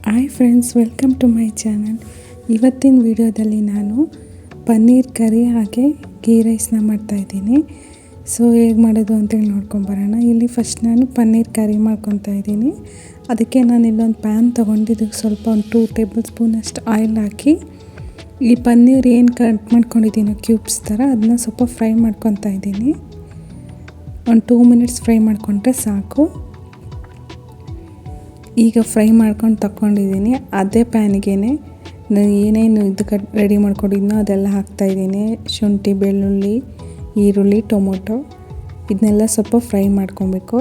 Hi friends, welcome to my channel. ಇವತ್ತಿನ ವಿಡಿಯೋದಲ್ಲಿ ನಾನು ಪನ್ನೀರ್ ಕರಿ ಹಾಗೆ ಗೀ ರೈಸ್ನ ಮಾಡ್ತಾಯಿದ್ದೀನಿ. ಸೊ ಹೇಗೆ ಮಾಡೋದು ಅಂತೇಳಿ ನೋಡ್ಕೊಂಬರೋಣ. ಇಲ್ಲಿ ಫಸ್ಟ್ ನಾನು ಪನ್ನೀರ್ ಕರಿ ಮಾಡ್ಕೊತಾ ಇದ್ದೀನಿ. ಅದಕ್ಕೆ ನಾನು ಇಲ್ಲೊಂದು ಪ್ಯಾನ್ ತೊಗೊಂಡಿದ್ದಕ್ಕೆ ಸ್ವಲ್ಪ ಒಂದು 2 ಟೇಬಲ್ ಸ್ಪೂನ್ ಅಷ್ಟು ಆಯಿಲ್ ಹಾಕಿ ಈ ಪನ್ನೀರ್ ಏನು ಕಟ್ ಮಾಡ್ಕೊಂಡಿದ್ದೀನೋ ಕ್ಯೂಬ್ಸ್ ಥರ ಅದನ್ನ ಸ್ವಲ್ಪ ಫ್ರೈ ಮಾಡ್ಕೊತಾ ಇದ್ದೀನಿ. ಒಂದು 2 ಮಿನಿಟ್ಸ್ ಫ್ರೈ ಮಾಡಿಕೊಂಡ್ರೆ ಸಾಕು. ಈಗ ಫ್ರೈ ಮಾಡ್ಕೊಂಡು ತಗೊಂಡಿದ್ದೀನಿ. ಅದೇ ಪ್ಯಾನಿಗೆ ನಾನು ಏನೇನು ಇದಕ್ಕೆ ರೆಡಿ ಮಾಡ್ಕೊಂಡಿದ್ನೋ ಅದೆಲ್ಲ ಹಾಕ್ತಾಯಿದ್ದೀನಿ. ಶುಂಠಿ, ಬೆಳ್ಳುಳ್ಳಿ, ಈರುಳ್ಳಿ, ಟೊಮೊಟೊ ಇದನ್ನೆಲ್ಲ ಸ್ವಲ್ಪ ಫ್ರೈ ಮಾಡ್ಕೊಬೇಕು.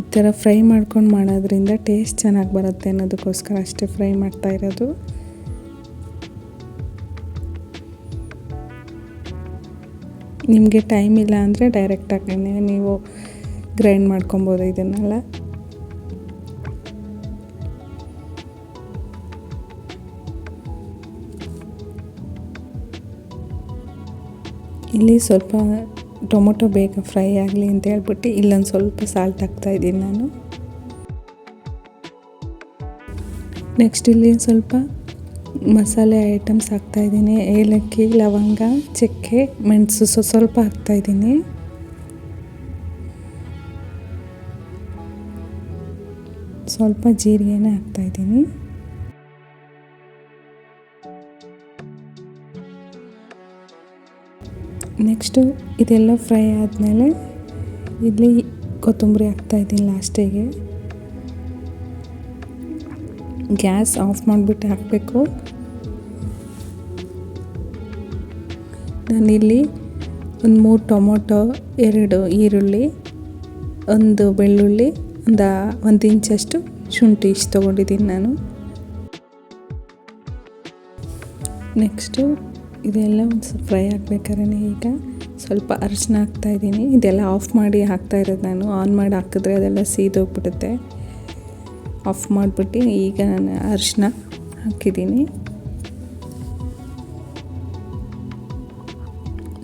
ಈ ಥರ ಫ್ರೈ ಮಾಡ್ಕೊಂಡು ಮಾಡೋದ್ರಿಂದ ಟೇಸ್ಟ್ ಚೆನ್ನಾಗಿ ಬರುತ್ತೆ ಅನ್ನೋದಕ್ಕೋಸ್ಕರ ಅಷ್ಟೇ ಫ್ರೈ ಮಾಡ್ತಾ ಇರೋದು. ನಿಮಗೆ ಟೈಮ್ ಇಲ್ಲ ಅಂದರೆ ಡೈರೆಕ್ಟಾಗಿ ನೀವು ಗ್ರೈಂಡ್ ಮಾಡ್ಕೊಬೋದು ಇದನ್ನೆಲ್ಲ. ಇಲ್ಲಿ ಸ್ವಲ್ಪ ಟೊಮೊಟೊ ಬೇಗ ಫ್ರೈ ಆಗಲಿ ಅಂತ ಹೇಳ್ಬಿಟ್ಟು ಇಲ್ಲೊಂದು ಸ್ವಲ್ಪ ಸಾಲ್ಟ್ ಹಾಕ್ತಾಯಿದ್ದೀನಿ ನಾನು. ನೆಕ್ಸ್ಟ್ ಇಲ್ಲಿ ಸ್ವಲ್ಪ ಮಸಾಲೆ ಐಟಮ್ಸ್ ಹಾಕ್ತಾಯಿದ್ದೀನಿ. ಏಲಕ್ಕಿ, ಲವಂಗ, ಚಕ್ಕೆ, ಮೆಣಸು ಸ್ವಲ್ಪ ಹಾಕ್ತಾಯಿದ್ದೀನಿ. ಸ್ವಲ್ಪ ಜೀರಿಗೆನ ಹಾಕ್ತಾಯಿದ್ದೀನಿ. ನೆಕ್ಸ್ಟು ಇದೆಲ್ಲ ಫ್ರೈ ಆದಮೇಲೆ ಇಲ್ಲಿ ಕೊತ್ತಂಬರಿ ಹಾಕ್ತಾಯಿದ್ದೀನಿ ಲಾಸ್ಟಿಗೆ. ಗ್ಯಾಸ್ ಆಫ್ ಮಾಡಿಬಿಟ್ಟು ಹಾಕಬೇಕು. ನಾನಿಲ್ಲಿ ಒಂದು 3 ಟೊಮೊಟೊ, 2 ಈರುಳ್ಳಿ, 1 ಬೆಳ್ಳುಳ್ಳಿ, ಒಂದು ಇಂಚಷ್ಟು ಶುಂಠಿ ಇಷ್ಟು ತೊಗೊಂಡಿದ್ದೀನಿ ನಾನು. ನೆಕ್ಸ್ಟು ಇದೆಲ್ಲ ಒಂದು ಸ್ವಲ್ಪ ಫ್ರೈ ಆಗಬೇಕಾದ್ರೆ ಈಗ ಸ್ವಲ್ಪ ಅರಿಶಿನ ಹಾಕ್ತಾಯಿದ್ದೀನಿ. ಇದೆಲ್ಲ ಆಫ್ ಮಾಡಿ ಹಾಕ್ತಾಯಿರೋದು ನಾನು. ಆನ್ ಮಾಡಿ ಹಾಕಿದ್ರೆ ಅದೆಲ್ಲ ಸೀದೋಗ್ಬಿಡುತ್ತೆ. ಆಫ್ ಮಾಡಿಬಿಟ್ಟು ಈಗ ನಾನು ಅರಿಶಿನ ಹಾಕಿದ್ದೀನಿ.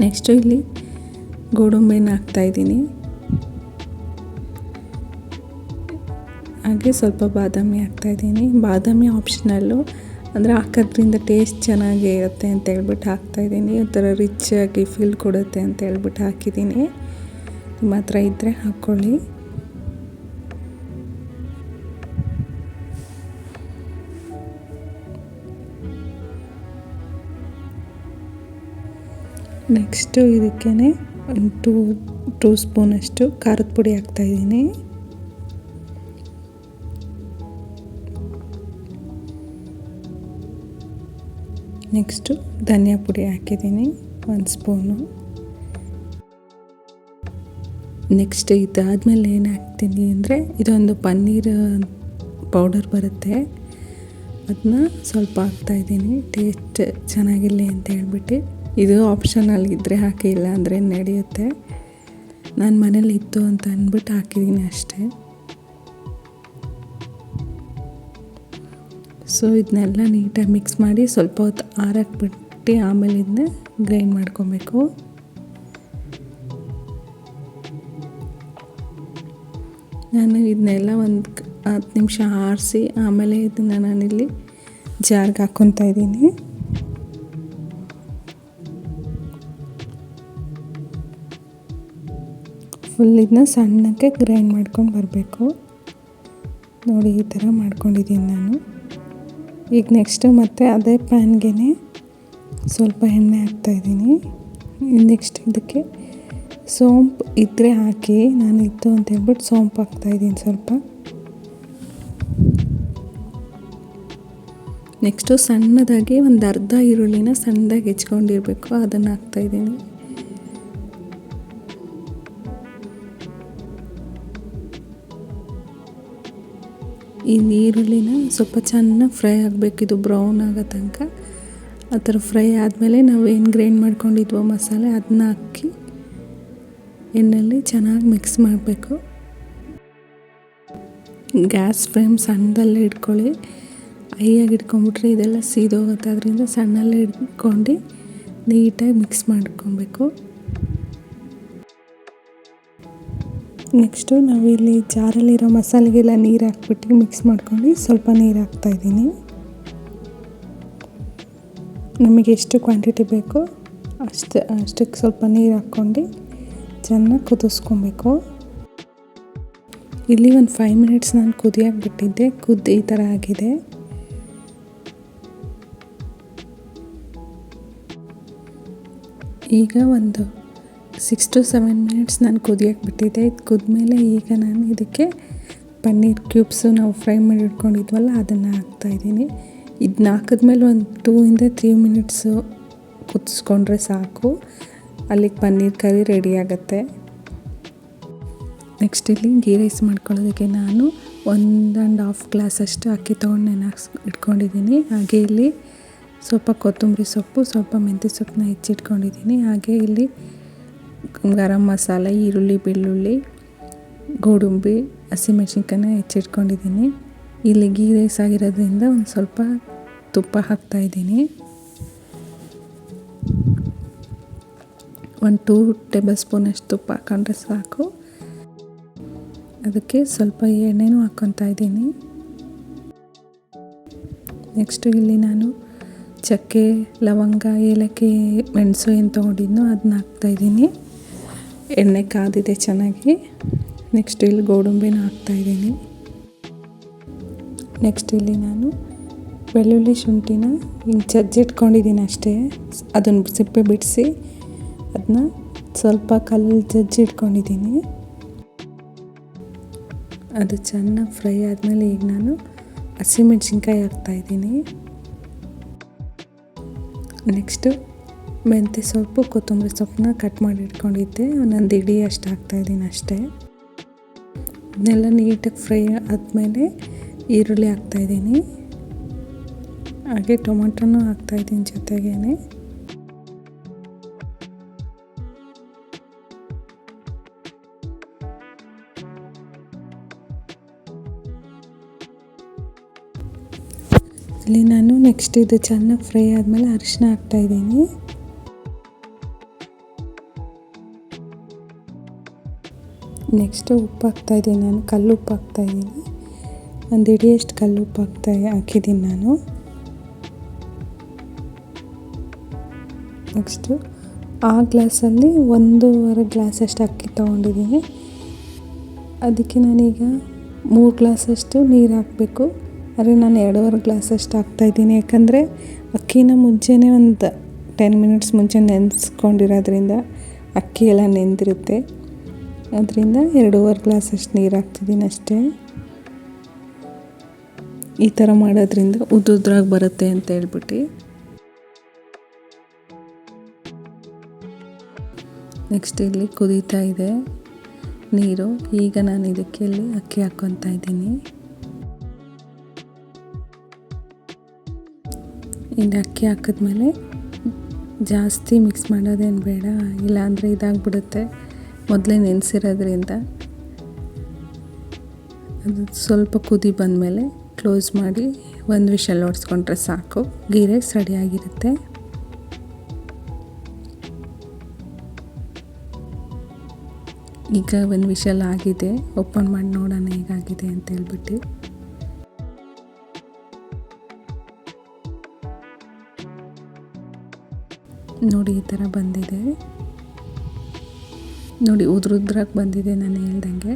ನೆಕ್ಸ್ಟು ಇಲ್ಲಿ ಗೋಡಂಬಿನ ಹಾಕ್ತಾಯಿದ್ದೀನಿ. ಹಾಗೆ ಸ್ವಲ್ಪ ಬಾದಾಮಿ ಹಾಕ್ತಾಯಿದ್ದೀನಿ. ಬಾದಾಮಿ ಆಪ್ಷನಲ್ಲು, ಅಂದರೆ ಹಾಕೋದ್ರಿಂದ ಟೇಸ್ಟ್ ಚೆನ್ನಾಗಿ ಇರುತ್ತೆ ಅಂತ ಹೇಳ್ಬಿಟ್ಟು ಹಾಕ್ತಾಯಿದ್ದೀನಿ. ಒಂಥರ ರಿಚ್ ಆಗಿ ಫೀಲ್ ಕೊಡುತ್ತೆ ಅಂತ ಹೇಳ್ಬಿಟ್ಟು ಹಾಕಿದ್ದೀನಿ. ನಿಮ್ಮ ಹತ್ರ ಇದ್ದರೆ ಹಾಕ್ಕೊಳ್ಳಿ. ನೆಕ್ಸ್ಟು ಇದಕ್ಕೇ ಒಂದು 2 ಸ್ಪೂನಷ್ಟು ಖಾರದ ಪುಡಿ ಹಾಕ್ತಾಯಿದ್ದೀನಿ. ನೆಕ್ಸ್ಟು ಧನಿಯಾ ಪುಡಿ ಹಾಕಿದ್ದೀನಿ 1 ಸ್ಪೂನು. ನೆಕ್ಸ್ಟ್ ಇದಾದಮೇಲೆ ಏನು ಹಾಕ್ತೀನಿ ಅಂದರೆ ಇದೊಂದು ಪನ್ನೀರ್ ಪೌಡರ್ ಬರುತ್ತೆ, ಅದನ್ನ ಸ್ವಲ್ಪ ಹಾಕ್ತಾಯಿದ್ದೀನಿ ಟೇಸ್ಟ್ ಚೆನ್ನಾಗಿರಲಿ ಅಂತ ಹೇಳ್ಬಿಟ್ಟು. ಇದು ಆಪ್ಷನಲ್ ಇದ್ದರೆ ಹಾಕಿ, ಇಲ್ಲ ಅಂದರೆ ನಡೆಯುತ್ತೆ. ನಾನು ಮನೇಲಿ ಇತ್ತು ಅಂತ ಅಂದ್ಬಿಟ್ಟು ಹಾಕಿದ್ದೀನಿ ಅಷ್ಟೇ. ಸೊ ಇದನ್ನೆಲ್ಲ ನೀಟಾಗಿ ಮಿಕ್ಸ್ ಮಾಡಿ ಸ್ವಲ್ಪ ಹೊತ್ತು ಆರಾಕ್ಬಿಟ್ಟು ಆಮೇಲೆ ಇದನ್ನ ಗ್ರೈಂಡ್ ಮಾಡ್ಕೊಬೇಕು. ನಾನು ಇದನ್ನೆಲ್ಲ ಒಂದು 10 ನಿಮಿಷ ಆರಿಸಿ ಆಮೇಲೆ ಇದನ್ನು ನಾನಿಲ್ಲಿ ಜಾರ್ಗೆ ಹಾಕ್ಕೊತಾ ಇದ್ದೀನಿ. ಫುಲ್ ಇದನ್ನ ಸಣ್ಣಕ್ಕೆ ಗ್ರೈಂಡ್ ಮಾಡ್ಕೊಂಡು ಬರಬೇಕು. ನೋಡಿ ಈ ಥರ ಮಾಡ್ಕೊಂಡಿದ್ದೀನಿ ನಾನು. ಈಗ ನೆಕ್ಸ್ಟು ಮತ್ತೆ ಅದೇ ಪ್ಯಾನ್ಗೆ ಸ್ವಲ್ಪ ಎಣ್ಣೆ ಹಾಕ್ತಾಯಿದ್ದೀನಿ. ನೆಕ್ಸ್ಟ್ ಇದಕ್ಕೆ ಸೋಂಪು ಇದ್ದರೆ ಹಾಕಿ, ನಾನು ಇತ್ತು ಅಂತ ಹೇಳ್ಬಿಟ್ಟು ಸೋಂಪು ಹಾಕ್ತಾಯಿದ್ದೀನಿ ಸ್ವಲ್ಪ. ನೆಕ್ಸ್ಟು ಸಣ್ಣದಾಗಿ ಒಂದು ಅರ್ಧ ಈರುಳ್ಳಿನ ಸಣ್ಣದಾಗಿ ಹೆಚ್ಕೊಂಡಿರಬೇಕು, ಅದನ್ನು ಹಾಕ್ತಾಯಿದ್ದೀನಿ. ಈ ಈರುಳ್ಳಿನ ಸ್ವಲ್ಪ ಚೆನ್ನಾಗಿ ಫ್ರೈ ಆಗಬೇಕು, ಇದು ಬ್ರೌನ್ ಆಗೋ ತನಕ. ಆ ಥರ ಫ್ರೈ ಆದಮೇಲೆ ನಾವು ಏನು ಗ್ರೈಂಡ್ ಮಾಡ್ಕೊಂಡಿದ್ವೋ ಮಸಾಲೆ ಅದನ್ನ ಹಾಕಿ ಎಣ್ಣೆಯಲ್ಲಿ ಚೆನ್ನಾಗಿ ಮಿಕ್ಸ್ ಮಾಡಬೇಕು. ಗ್ಯಾಸ್ ಫ್ಲೇಮ್ ಸಣ್ಣದಲ್ಲೇ ಇಟ್ಕೊಳ್ಳಿ. ಹೈಯಾಗಿ ಇಟ್ಕೊಂಡ್ಬಿಟ್ರೆ ಇದೆಲ್ಲ ಸೀದೋಗುತ್ತೆ. ಅದರಿಂದ ಸಣ್ಣಲ್ಲೇ ಇಟ್ಕೊಂಡು ನೀಟಾಗಿ ಮಿಕ್ಸ್ ಮಾಡ್ಕೊಬೇಕು. ನೆಕ್ಸ್ಟು ನಾವಿಲ್ಲಿ ಜಾರಲ್ಲಿರೋ ಮಸಾಲೆಗೆಲ್ಲ ನೀರು ಹಾಕ್ಬಿಟ್ಟು ಮಿಕ್ಸ್ ಮಾಡ್ಕೊಂಡು ಸ್ವಲ್ಪ ನೀರು ಹಾಕ್ತಾಯಿದ್ದೀನಿ. ನಮಗೆ ಎಷ್ಟು ಕ್ವಾಂಟಿಟಿ ಬೇಕೋ ಅಷ್ಟಕ್ಕೆ ಸ್ವಲ್ಪ ನೀರು ಹಾಕ್ಕೊಂಡು ಚೆನ್ನಾಗಿ ಕುದಿಸ್ಕೊಬೇಕು. ಇಲ್ಲಿ ಒಂದು 5 ಮಿನಿಟ್ಸ್ ನಾನು ಕುದಿಯೋಕೆ ಬಿಟ್ಟಿದ್ದೆ. ಈ ಥರ ಆಗಿದೆ. ಈಗ ಒಂದು 6 to 7 ಮಿನಿಟ್ಸ್ ನಾನು ಕುದಿಯೋಕೆ ಬಿಟ್ಟಿದ್ದೆ. ಇದು ಕುದ್ಮೇಲೆ ಈಗ ನಾನು ಇದಕ್ಕೆ ಪನ್ನೀರ್ ಕ್ಯೂಬ್ಸು ನಾವು ಫ್ರೈ ಮಾಡಿ ಇಟ್ಕೊಂಡಿದ್ವಲ್ಲ ಅದನ್ನು ಹಾಕ್ತಾಯಿದ್ದೀನಿ. ಇದನ್ನ ಹಾಕಿದ್ಮೇಲೆ ಒಂದು 2 ಇಂದ 3 ಮಿನಿಟ್ಸು ಕುದಿಸ್ಕೊಂಡ್ರೆ ಸಾಕು. ಅಲ್ಲಿಗೆ ಪನ್ನೀರ್ ಕರಿ ರೆಡಿ ಆಗುತ್ತೆ. ನೆಕ್ಸ್ಟ್ ಇಲ್ಲಿ ಗೀ ರೈಸ್ ಮಾಡ್ಕೊಳ್ಳೋದಕ್ಕೆ ನಾನು 1.5 ಗ್ಲಾಸಷ್ಟು ಅಕ್ಕಿ ತೊಗೊಂಡು ಇಟ್ಕೊಂಡಿದ್ದೀನಿ. ಹಾಗೆ ಇಲ್ಲಿ ಸ್ವಲ್ಪ ಕೊತ್ತಂಬರಿ ಸೊಪ್ಪು, ಸ್ವಲ್ಪ ಮೆಂತ್ಯ ಸೊಪ್ಪನ್ನ ಹೆಚ್ಚಿಟ್ಕೊಂಡಿದ್ದೀನಿ. ಹಾಗೆ ಇಲ್ಲಿ ಗರಂ ಮಸಾಲೆ, ಈರುಳ್ಳಿ, ಬೆಳ್ಳುಳ್ಳಿ, ಗೋಡಂಬಿ, ಹಸಿಮೆಣ್ಸಿನ್ಕಾಯನ್ನ ಹೆಚ್ಚಿಟ್ಕೊಂಡಿದ್ದೀನಿ. ಇಲ್ಲಿ ಗೀ ರೈಸ್ ಆಗಿರೋದ್ರಿಂದ ಒಂದು ಸ್ವಲ್ಪ ತುಪ್ಪ ಹಾಕ್ತಾಯಿದ್ದೀನಿ. 2 ಟೇಬಲ್ ಸ್ಪೂನಷ್ಟು ತುಪ್ಪ ಹಾಕೊಂಡ್ರೆ ಸಾಕು. ಅದಕ್ಕೆ ಸ್ವಲ್ಪ ಎಣ್ಣೆನೂ ಹಾಕ್ಕೊತಾ ಇದ್ದೀನಿ. ನೆಕ್ಸ್ಟು ಇಲ್ಲಿ ನಾನು ಚಕ್ಕೆ, ಲವಂಗ, ಏಲಕ್ಕಿ, ಮೆಣಸು ಏನು ತೊಗೊಂಡಿದ್ನೋ ಅದನ್ನ ಹಾಕ್ತಾಯಿದ್ದೀನಿ. ಎಣ್ಣೆ ಕಾದಿದೆ ಚೆನ್ನಾಗಿ. ನೆಕ್ಸ್ಟ್ ಇಲ್ಲಿ ಗೋಡಂಬಿನ ಹಾಕ್ತಾಯಿದ್ದೀನಿ. ನೆಕ್ಸ್ಟ್ ಇಲ್ಲಿ ನಾನು ಬೆಳ್ಳುಳ್ಳಿ, ಶುಂಠಿನ ಹಿಂಗೆ ಜಜ್ಜಿಟ್ಕೊಂಡಿದ್ದೀನಿ ಅಷ್ಟೇ. ಅದನ್ನು ಸಿಪ್ಪೆ ಬಿಡಿಸಿ ಅದನ್ನ ಸ್ವಲ್ಪ ಕಲ್ಲಲ್ಲಿ ಜಜ್ಜಿಟ್ಕೊಂಡಿದ್ದೀನಿ. ಅದು ಚೆನ್ನಾಗಿ ಫ್ರೈ ಆದಮೇಲೆ ಈಗ ನಾನು ಹಸಿಮೆಣ್ಸಿನ್ಕಾಯಿ ಹಾಕ್ತಾಯಿದ್ದೀನಿ. ನೆಕ್ಸ್ಟು ಮೆಂತ್ಯ ಸೊಪ್ಪು, ಕೊತ್ತಂಬರಿ ಸೊಪ್ಪನ್ನ ಕಟ್ ಮಾಡಿ ಇಟ್ಕೊಂಡಿದ್ದೆ. ಒಂದೊಂದು ಇಡೀ ಅಷ್ಟು ಹಾಕ್ತಾಯಿದ್ದೀನಿ ಅಷ್ಟೇ. ಇದನ್ನೆಲ್ಲ ನೀಟಾಗಿ ಫ್ರೈ ಆದಮೇಲೆ ಈರುಳ್ಳಿ ಹಾಕ್ತಾಯಿದ್ದೀನಿ. ಹಾಗೆ ಟೊಮೊಟೊನೂ ಹಾಕ್ತಾಯಿದ್ದೀನಿ ಜೊತೆಗೇ. ಇಲ್ಲಿ ನಾನು ನೆಕ್ಸ್ಟ್ ಇದು ಚೆನ್ನಾಗಿ ಫ್ರೈ ಆದಮೇಲೆ ಅರಿಶಿನ ಹಾಕ್ತಾಯಿದ್ದೀನಿ. ನೆಕ್ಸ್ಟು ಉಪ್ಪು ಹಾಕ್ತಾಯಿದ್ದೀನಿ. ನಾನು ಕಲ್ಲುಪ್ಪು ಹಾಕ್ತಾಯಿದ್ದೀನಿ. ಒಂದು ಹಿಡಿಯಷ್ಟು ಕಲ್ಲುಪ್ಪು ಹಾಕಿದ್ದೀನಿ ನಾನು. ನೆಕ್ಸ್ಟು ಆ ಗ್ಲಾಸಲ್ಲಿ 1.5 ಗ್ಲಾಸಷ್ಟು ಅಕ್ಕಿ ತೊಗೊಂಡಿದ್ದೀನಿ. ಅದಕ್ಕೆ ನಾನೀಗ 3 ಗ್ಲಾಸಷ್ಟು ನೀರು ಹಾಕಬೇಕು. ಆದರೆ ನಾನು 2.5 ಗ್ಲಾಸಷ್ಟು ಹಾಕ್ತಾಯಿದ್ದೀನಿ. ಯಾಕಂದರೆ ಅಕ್ಕಿನ ಮುಂಚೆನೇ ಒಂದು 10 ಮಿನಿಟ್ಸ್ ಮುಂಚೆ ನೆನೆಸ್ಕೊಂಡಿರೋದ್ರಿಂದ ಅಕ್ಕಿ ಎಲ್ಲ ನೆಂದಿರುತ್ತೆ. ಅದರಿಂದ 2.5 ಗ್ಲಾಸಷ್ಟು ನೀರು ಹಾಕ್ತಿದ್ದೀನಿ ಅಷ್ಟೇ. ಈ ಥರ ಮಾಡೋದ್ರಿಂದ ಉದ್ರಾಗಿ ಬರುತ್ತೆ ಅಂತ ಹೇಳ್ಬಿಟ್ಟು. ನೆಕ್ಸ್ಟ್ ಇಲ್ಲಿ ಕುದೀತಾ ಇದೆ ನೀರು. ಈಗ ನಾನು ಇದಕ್ಕೆ ಇಲ್ಲಿ ಅಕ್ಕಿ ಹಾಕ್ಕೊತಾ ಇದ್ದೀನಿ. ಇನ್ನು ಅಕ್ಕಿ ಹಾಕಿದ್ಮೇಲೆ ಜಾಸ್ತಿ ಮಿಕ್ಸ್ ಮಾಡೋದೇನು ಬೇಡ, ಇಲ್ಲಾಂದರೆ ಇದಾಗ್ಬಿಡುತ್ತೆ ಮೊದಲೇ ನೆನೆಸಿರೋದ್ರಿಂದ. ಅದು ಸ್ವಲ್ಪ ಕುದಿ ಬಂದಮೇಲೆ ಕ್ಲೋಸ್ ಮಾಡಿ 1 ವಿಷಲ್ ಹೊಡೆಸ್ಕೊಂಡ್ರೆ ಸಾಕು. ಗೀ ರೈಸ್ ರೆಡಿಯಾಗಿರುತ್ತೆ. ಈಗ 1 ವಿಷಲ್ ಆಗಿದೆ. ಓಪನ್ ಮಾಡಿ ನೋಡೋಣ ಹೇಗಾಗಿದೆ ಅಂತ ಹೇಳ್ಬಿಟ್ಟು. ನೋಡಿ ಈ ಥರ ಬಂದಿದೆ. ನೋಡಿ ಉದ್ರಾಗಿ ಬಂದಿದೆ ನಾನು ಹೇಳ್ದಂಗೆ.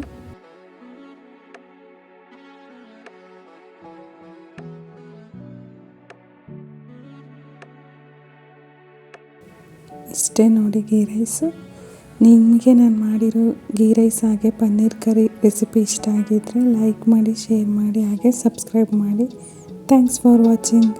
ಇಷ್ಟೇ ನೋಡಿ ಗೀ ರೈಸು. ನಿಮಗೆ ನಾನು ಮಾಡಿರೋ ಗೀ ರೈಸ್ ಹಾಗೆ ಪನ್ನೀರ್ ಕರಿ ರೆಸಿಪಿ ಇಷ್ಟ ಆಗಿದ್ದರೆ ಲೈಕ್ ಮಾಡಿ, ಶೇರ್ ಮಾಡಿ, ಹಾಗೆ ಸಬ್ಸ್ಕ್ರೈಬ್ ಮಾಡಿ. Thanks for watching.